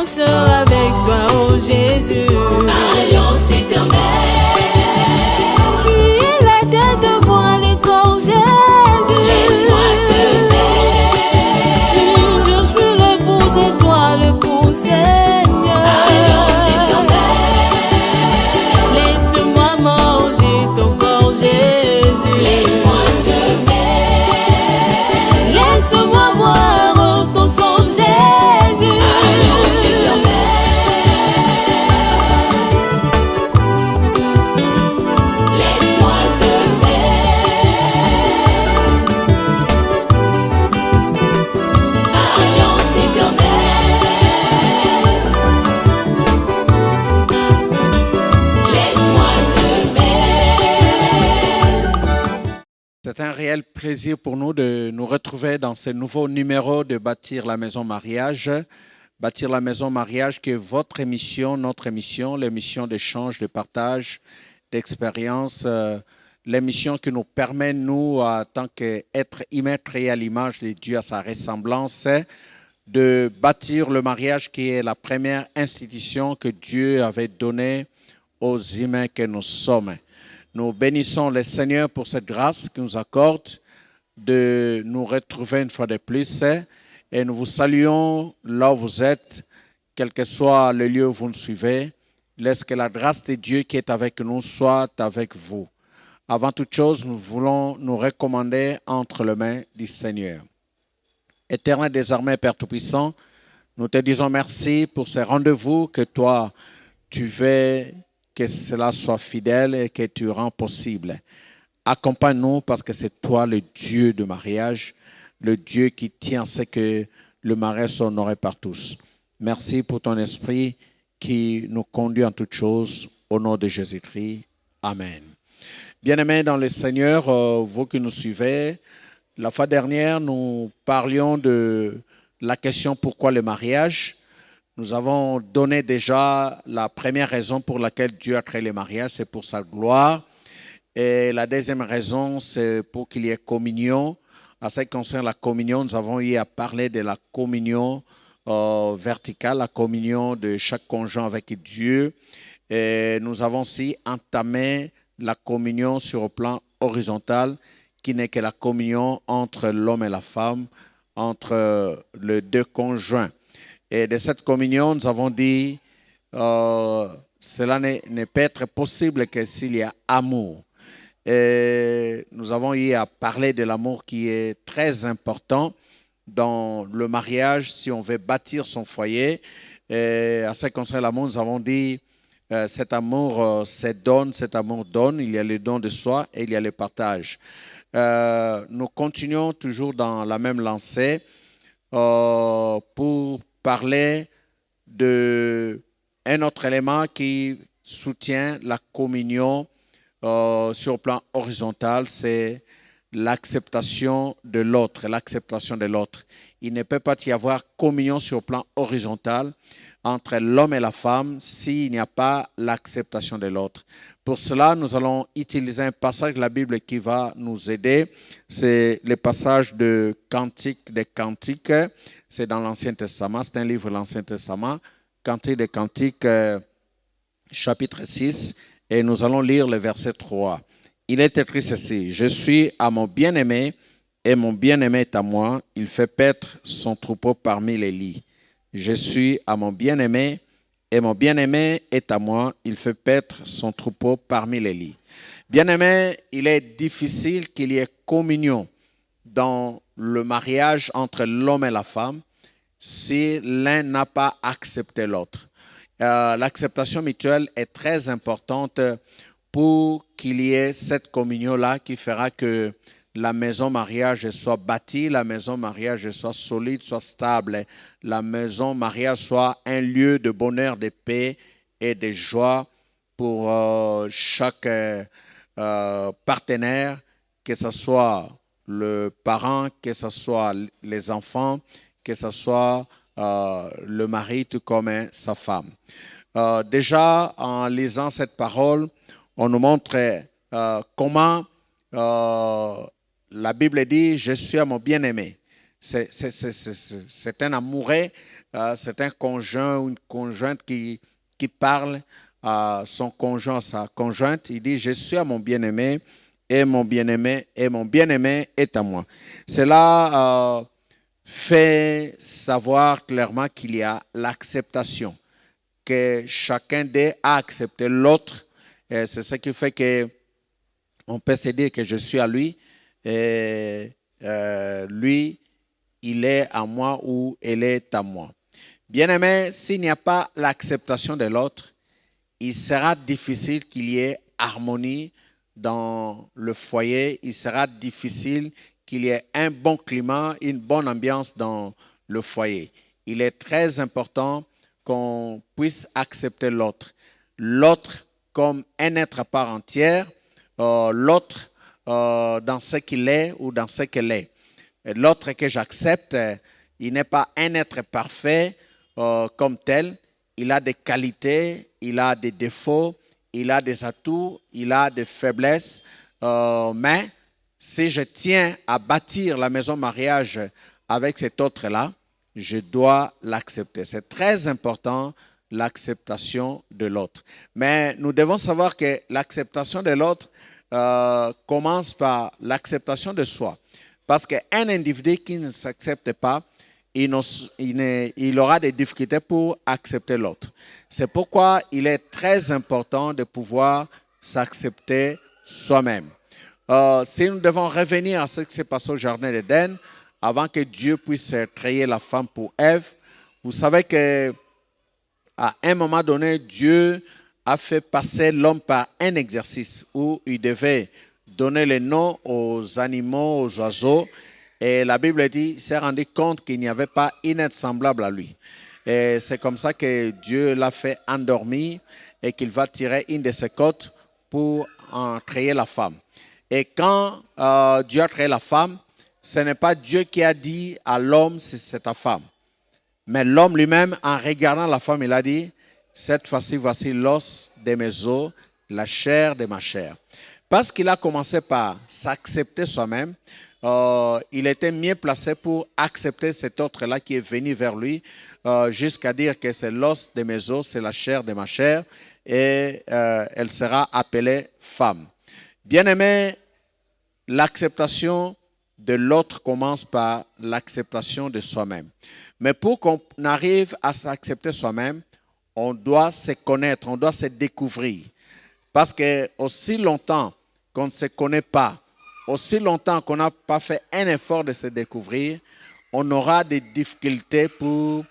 alliance avec toi, oh Jésus. Alliance éternelle. Tu es la tête de moi, le corps, Jésus. Laisse-moi te mettre. Je suis l'époux et toi l'époux, Seigneur. Alliance éternelle. Laisse-moi manger ton corps, Jésus. Laisse-moi te mettre. Laisse-moi boire ton sang, Jésus. Alliance éternelle. Laisse-moi te mettre. Alliance éternelle. Laisse-moi te mettre. C'est un réel plaisir pour nous de nous retrouver dans ce nouveau numéro de Bâtir la Maison Mariage. Bâtir la Maison Mariage qui est votre émission, notre émission, l'émission d'échange, de partage, d'expérience, l'émission qui nous permet, nous, en tant qu'être immatrié à l'image de Dieu, à sa ressemblance, de bâtir le mariage qui est la première institution que Dieu avait donnée aux humains que nous sommes. Nous bénissons le Seigneur pour cette grâce qu'il nous accorde de nous retrouver une fois de plus et nous vous saluons là où vous êtes, quel que soit le lieu où vous nous suivez. Laisse que la grâce de Dieu qui est avec nous soit avec vous. Avant toute chose, nous voulons nous recommander entre les mains du Seigneur. Éternel des armées, Père Tout-Puissant, nous te disons merci pour ces rendez-vous que toi, tu veux que cela soit fidèle et que tu rends possible. Accompagne-nous parce que c'est toi le Dieu de mariage, le Dieu qui tient ce que le mariage soit honoré par tous. Merci pour ton esprit qui nous conduit en toutes choses. Au nom de Jésus-Christ. Amen. Bien-aimés dans le Seigneur, vous qui nous suivez, la fois dernière, nous parlions de la question pourquoi le mariage. Nous avons donné déjà la première raison pour laquelle Dieu a créé le mariage, c'est pour sa gloire. Et la deuxième raison, c'est pour qu'il y ait communion. En ce qui concerne la communion, nous avons eu à parler de la communion verticale, la communion de chaque conjoint avec Dieu. Et nous avons aussi entamé la communion sur le plan horizontal, qui n'est que la communion entre l'homme et la femme, entre les deux conjoints. Et de cette communion, nous avons dit, cela ne peut être possible que s'il y a amour. Et nous avons eu à parler de l'amour qui est très important dans le mariage si on veut bâtir son foyer. Et à ce qui concerne l'amour, nous avons dit, cet amour se donne, cet amour donne. Il y a le don de soi et il y a le partage. Nous continuons toujours dans la même lancée pour parler d'un autre élément qui soutient la communion sur le plan horizontal, c'est l'acceptation de l'autre, l'acceptation de l'autre. Il ne peut pas y avoir communion sur le plan horizontal entre l'homme et la femme s'il n'y a pas l'acceptation de l'autre. Pour cela, nous allons utiliser un passage de la Bible qui va nous aider. C'est le passage de Cantique des Cantiques. C'est dans l'Ancien Testament. C'est un livre de l'Ancien Testament. Cantique des Cantiques, chapitre 6. Et nous allons lire le verset 3. Il est écrit ceci. « Je suis à mon bien-aimé et mon bien-aimé est à moi. Il fait paître son troupeau parmi les lits. Je suis à mon bien-aimé et mon bien-aimé est à moi. Il fait paître son troupeau parmi les lits. » Bien-aimé, il est difficile qu'il y ait communion dans le mariage entre l'homme et la femme si l'un n'a pas accepté l'autre. L'acceptation mutuelle est très importante pour qu'il y ait cette communion-là qui fera que la maison mariage soit bâtie, la maison mariage soit solide, soit stable, la maison mariage soit un lieu de bonheur, de paix et de joie pour chaque partenaire, que ce soit le parent, que ce soit les enfants, que ce soit le mari tout comme sa femme. Déjà, en lisant cette parole, on nous montre comment la Bible dit « Je suis à mon bien-aimé ». C'est un amoureux, c'est un conjoint ou une conjointe qui parle à son conjoint, sa conjointe. Il dit, je suis à mon bien-aimé et mon bien-aimé est à moi. Cela fait savoir clairement qu'il y a l'acceptation, que chacun d'eux a accepté l'autre. C'est ce qui fait que on peut se dire que je suis à lui et lui, il est à moi ou elle est à moi. Bien-aimé, s'il n'y a pas l'acceptation de l'autre, il sera difficile qu'il y ait harmonie dans le foyer. Il sera difficile qu'il y ait un bon climat, une bonne ambiance dans le foyer. Il est très important qu'on puisse accepter l'autre. L'autre comme un être à part entière, l'autre dans ce qu'il est ou dans ce qu'elle est. L'autre que j'accepte, il n'est pas un être parfait comme tel. Il a des qualités, il a des défauts, il a des atouts, il a des faiblesses. Mais si je tiens à bâtir la maison mariage avec cet autre-là, je dois l'accepter. C'est très important, l'acceptation de l'autre. Mais nous devons savoir que l'acceptation de l'autre commence par l'acceptation de soi. Parce qu'un individu qui ne s'accepte pas, il aura des difficultés pour accepter l'autre. C'est pourquoi il est très important de pouvoir s'accepter soi-même. Si nous devons revenir à ce qui s'est passé au Jardin d'Éden, avant que Dieu puisse créer la femme pour Ève, vous savez qu'à un moment donné, Dieu a fait passer l'homme par un exercice où il devait donner les noms aux animaux, aux oiseaux. Et la Bible dit, il s'est rendu compte qu'il n'y avait pas une être semblable à lui. Et c'est comme ça que Dieu l'a fait endormir et qu'il va tirer une de ses côtes pour en créer la femme. Et quand Dieu a créé la femme, ce n'est pas Dieu qui a dit à l'homme, c'est ta femme. Mais l'homme lui-même, en regardant la femme, il a dit, cette fois-ci, voici l'os de mes os, la chair de ma chair. Parce qu'il a commencé par s'accepter soi-même, il était mieux placé pour accepter cet autre-là qui est venu vers lui, jusqu'à dire que c'est l'os de mes os, c'est la chair de ma chair, et elle sera appelée femme. Bien-aimé, l'acceptation de l'autre commence par l'acceptation de soi-même. Mais pour qu'on arrive à s'accepter soi-même, on doit se connaître, on doit se découvrir. Parce que aussi longtemps qu'on ne se connaît pas, aussi longtemps qu'on n'a pas fait un effort de se découvrir, on aura des difficultés pour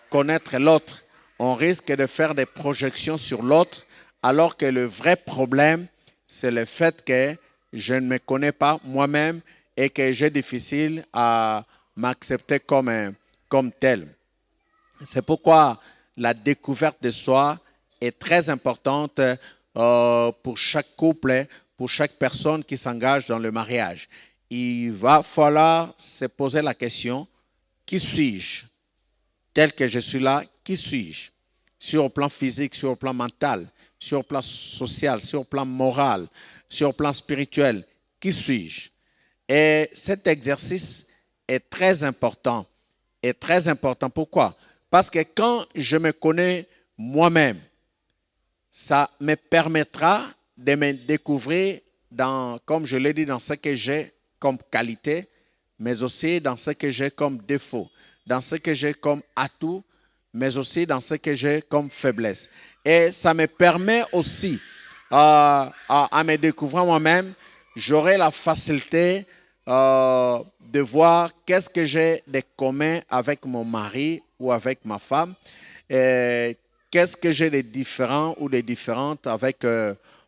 connaître l'autre. On risque de faire des projections sur l'autre, alors que le vrai problème, c'est le fait que je ne me connais pas moi-même et que j'ai difficile à m'accepter comme tel. C'est pourquoi la découverte de soi est très importante pour chaque couple, pour chaque personne qui s'engage dans le mariage. Il va falloir se poser la question, qui suis-je? Tel que je suis là, qui suis-je? Sur le plan physique, sur le plan mental, sur le plan social, sur le plan moral, sur le plan spirituel, qui suis-je? Et cet exercice est très important. Est très important. Pourquoi? Parce que quand je me connais moi-même, ça me permettra de me découvrir comme je l'ai dit, dans ce que j'ai comme qualité, mais aussi dans ce que j'ai comme défaut, dans ce que j'ai comme atout, mais aussi dans ce que j'ai comme faiblesse. Et ça me permet aussi, à me découvrir moi-même, j'aurai la facilité de voir qu'est-ce que j'ai de commun avec mon mari ou avec ma femme, qu'est-ce que j'ai de différent ou de différentes avec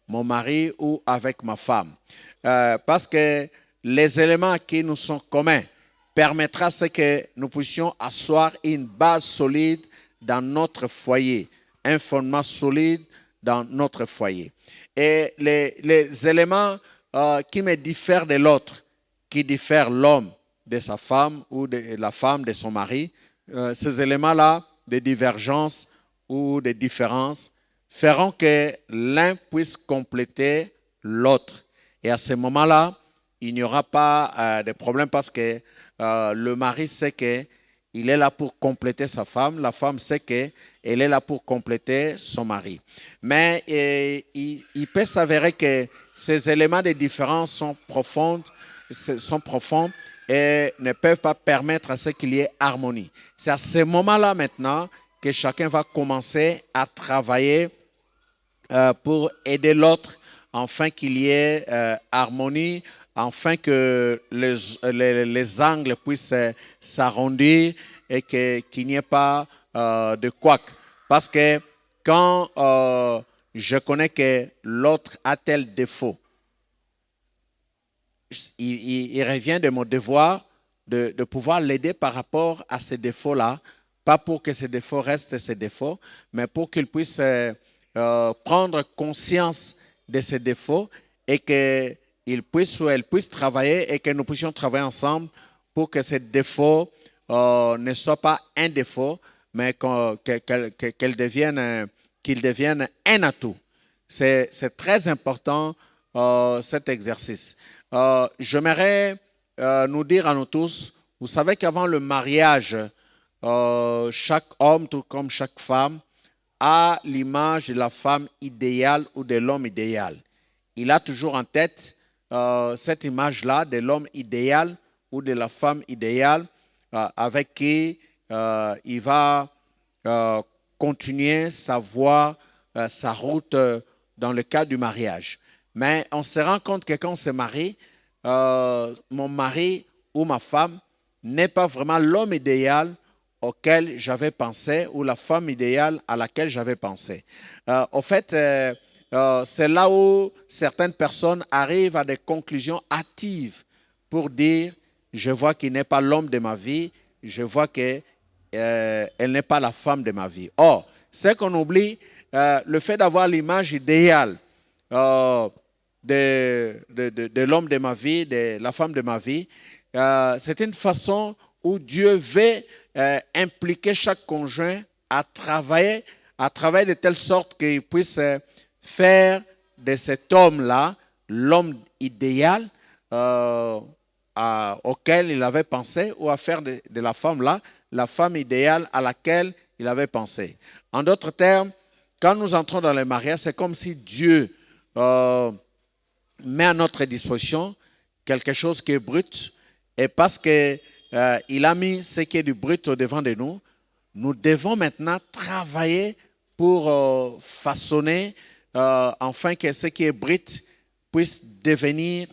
mon mari ou avec ma femme. Parce que les éléments qui nous sont communs permettra ce que nous puissions asseoir une base solide dans notre foyer, un fondement solide dans notre foyer. Et les éléments qui me diffèrent de l'autre, qui diffèrent l'homme de sa femme ou de la femme de son mari, ces éléments-là de divergence ou de différence feront que l'un puisse compléter l'autre. Et à ce moment-là, il n'y aura pas de problème parce que le mari sait qu'il est là pour compléter sa femme. La femme sait qu'elle est là pour compléter son mari. Mais il peut s'avérer que ces éléments de différence sont profonds et ne peuvent pas permettre à ce qu'il y ait harmonie. C'est à ce moment-là maintenant que chacun va commencer à travailler pour aider l'autre, afin qu'il y ait harmonie, afin que les angles puissent s'arrondir et qu'il n'y ait pas de couac. Parce que quand je connais que l'autre a tel défaut, il revient de mon devoir de pouvoir l'aider par rapport à ces défauts-là, pas pour que ces défauts restent ces défauts, mais pour qu'il puisse prendre conscience de ces défauts et qu'il puisse ou elle puisse travailler et que nous puissions travailler ensemble pour que ces défauts ne soient pas un défaut, mais qu'ils deviennent un atout. C'est très important cet exercice. J'aimerais nous dire à nous tous, vous savez qu'avant le mariage, chaque homme, tout comme chaque femme, a l'image de la femme idéale ou de l'homme idéal. Il a toujours en tête cette image-là de l'homme idéal ou de la femme idéale avec qui il va continuer sa voie, sa route dans le cadre du mariage. Mais on se rend compte que quand on se marie, mon mari ou ma femme n'est pas vraiment l'homme idéal auquel j'avais pensé ou la femme idéale à laquelle j'avais pensé. Au fait, c'est là où certaines personnes arrivent à des conclusions hâtives pour dire « je vois qu'il n'est pas l'homme de ma vie, je vois qu'elle n'est pas la femme de ma vie ». Or, c'est qu'on oublie le fait d'avoir l'image idéale de l'homme de ma vie, de la femme de ma vie. C'est une façon où Dieu veut impliquer chaque conjoint à travailler de telle sorte qu'il puisse faire de cet homme-là l'homme idéal auquel il avait pensé, ou à faire de la femme-là la femme idéale à laquelle il avait pensé. En d'autres termes, quand nous entrons dans le mariage, c'est comme si Dieu met à notre disposition quelque chose qui est brut, et parce qu'il a mis ce qui est du brut au devant de nous, nous devons maintenant travailler pour façonner, afin que ce qui est brut puisse devenir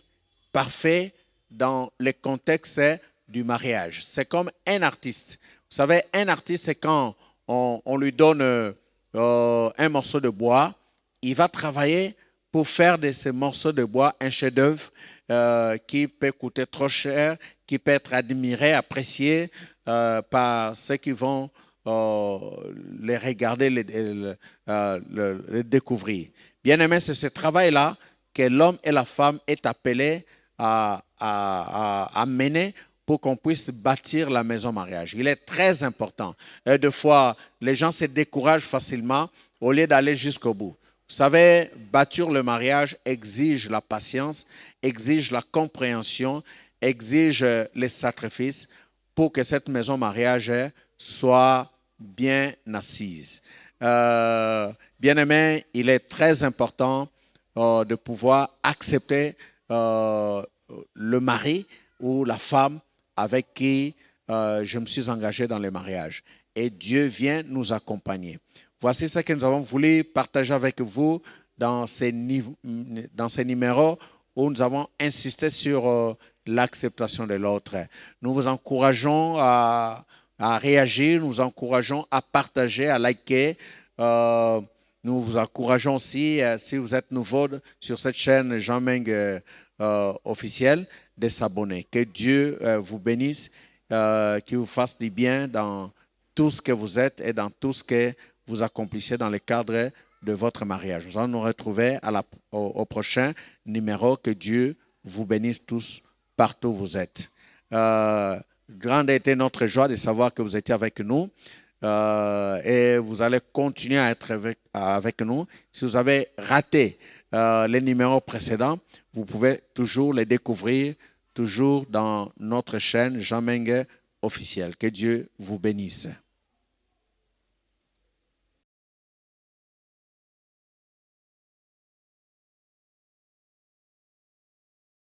parfait dans le contexte du mariage. C'est comme un artiste. Vous savez, un artiste, c'est quand on lui donne un morceau de bois, il va travailler pour faire de ces morceaux de bois un chef-d'œuvre qui peut coûter trop cher, qui peut être admiré, apprécié par ceux qui vont les regarder, les découvrir. Bien aimé, c'est ce travail-là que l'homme et la femme est appelés à mener pour qu'on puisse bâtir la maison mariage. Il est très important. Et des fois, les gens se découragent facilement au lieu d'aller jusqu'au bout. Vous savez, bâtir le mariage exige la patience, exige la compréhension, exige les sacrifices pour que cette maison mariage soit bien assise. Bien aimé, il est très important de pouvoir accepter le mari ou la femme avec qui je me suis engagé dans le mariage. Et Dieu vient nous accompagner. Voici ce que nous avons voulu partager avec vous dans ces numéros où nous avons insisté sur l'acceptation de l'autre. Nous vous encourageons à réagir, nous vous encourageons à partager, à liker. Nous vous encourageons aussi, si vous êtes nouveau sur cette chaîne Jean Meng officielle, de s'abonner. Que Dieu vous bénisse, qu'il vous fasse du bien dans tout ce que vous êtes et dans tout ce que vous accomplissez dans le cadre de votre mariage. Nous allons nous retrouver au prochain numéro. Que Dieu vous bénisse tous partout où vous êtes. Grande a été notre joie de savoir que vous étiez avec nous et vous allez continuer à être avec nous. Si vous avez raté les numéros précédents, vous pouvez toujours les découvrir toujours dans notre chaîne Jean Mengue officiel. Que Dieu vous bénisse.